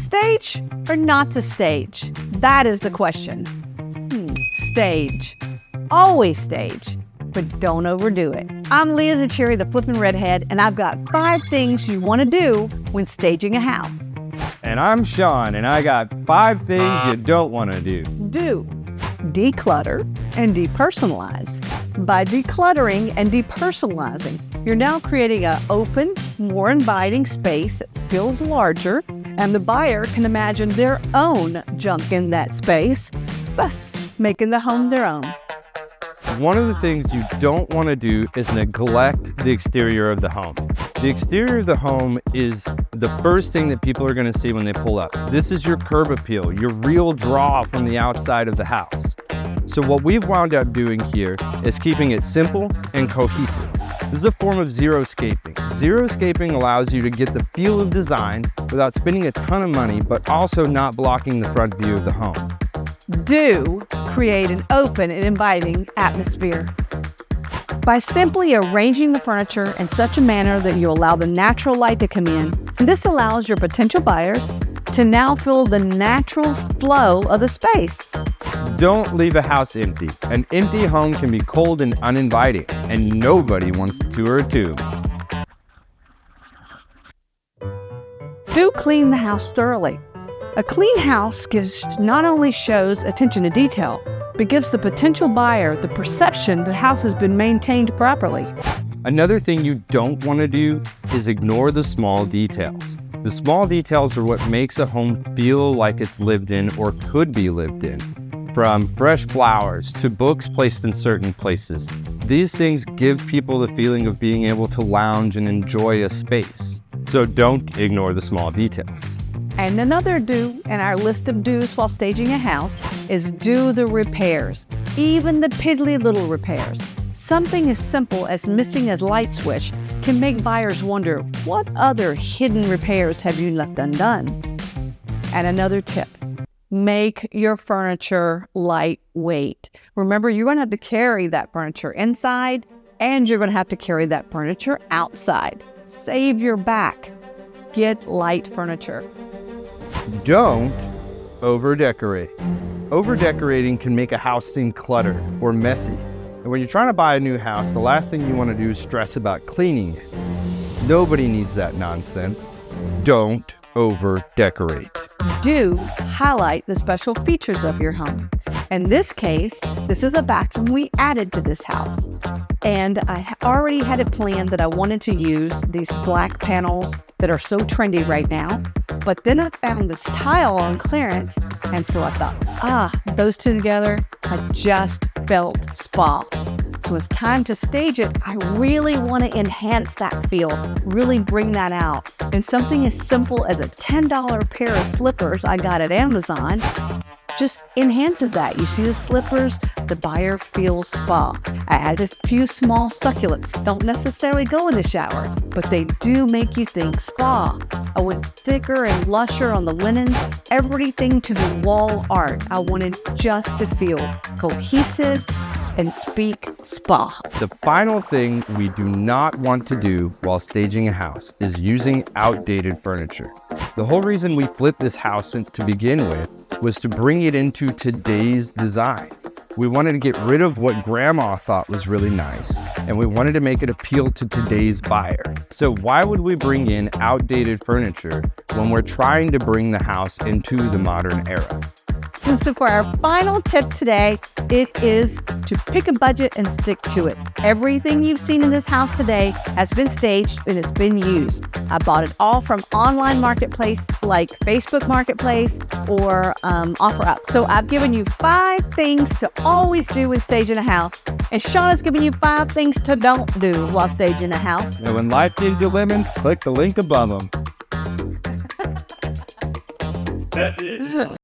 To stage or not to stage? That is the question. Stage. Always stage, but don't overdo it. I'm Leah Cherry, the Flippin' Redhead, and I've got 5 things you want to do when staging a house. And I'm Sean, and I got 5 things you don't want to do. Do. Declutter and depersonalize. By decluttering and depersonalizing, you're now creating an open, more inviting space that feels larger, and the buyer can imagine their own junk in that space, thus making the home their own. One of the things you don't want to do is neglect the exterior of the home. The exterior of the home is the first thing that people are going to see when they pull up. This is your curb appeal, your real draw from the outside of the house. So what we've wound up doing here is keeping it simple and cohesive. This is a form of zero-scaping. Zero-scaping allows you to get the feel of design without spending a ton of money, but also not blocking the front view of the home. Do create an open and inviting atmosphere. By simply arranging the furniture in such a manner that you allow the natural light to come in, this allows your potential buyers to now feel the natural flow of the space. Don't leave a house empty. An empty home can be cold and uninviting, and nobody wants to tour a tube. Do clean the house thoroughly. A clean house not only shows attention to detail, but gives the potential buyer the perception the house has been maintained properly. Another thing you don't want to do is ignore the small details. The small details are what makes a home feel like it's lived in or could be lived in. From fresh flowers to books placed in certain places, these things give people the feeling of being able to lounge and enjoy a space. So don't ignore the small details. And another do in our list of do's while staging a house is do the repairs, even the piddly little repairs. Something as simple as missing a light switch can make buyers wonder, what other hidden repairs have you left undone? And another tip, make your furniture lightweight. Remember, you're going to have to carry that furniture inside, and you're going to have to carry that furniture outside. Save your back. Get light furniture. Don't over-decorate. Over-decorating can make a house seem cluttered or messy. And when you're trying to buy a new house, the last thing you want to do is stress about cleaning it. Nobody needs that nonsense. Don't over-decorate. Do highlight the special features of your home. In this case, this is a bathroom we added to this house. And I already had it planned that I wanted to use these black panels that are so trendy right now. But then I found this tile on clearance, and so I thought, those two together, I just felt spa. So it's time to stage it. I really want to enhance that feel, really bring that out. And something as simple as a $10 pair of slippers I got at Amazon just enhances that. You see the slippers, the buyer feels spa. I added a few small succulents. Don't necessarily go in the shower, but they do make you think spa. I went thicker and lusher on the linens, everything to the wall art. I wanted just to feel cohesive and speak spa. The final thing we do not want to do while staging a house is using outdated furniture. The whole reason we flipped this house to begin with was to bring it into today's design. We wanted to get rid of what grandma thought was really nice, and we wanted to make it appeal to today's buyer. So why would we bring in outdated furniture when we're trying to bring the house into the modern era? And so for our final tip today, it is to pick a budget and stick to it. Everything you've seen in this house today has been staged and it's been used. I bought it all from online marketplace like Facebook Marketplace or OfferUp. So I've given you 5 things to always do when staging a house. And Sean has given you 5 things to don't do while staging a house. And when life gives you lemons, click the link above them. That's it.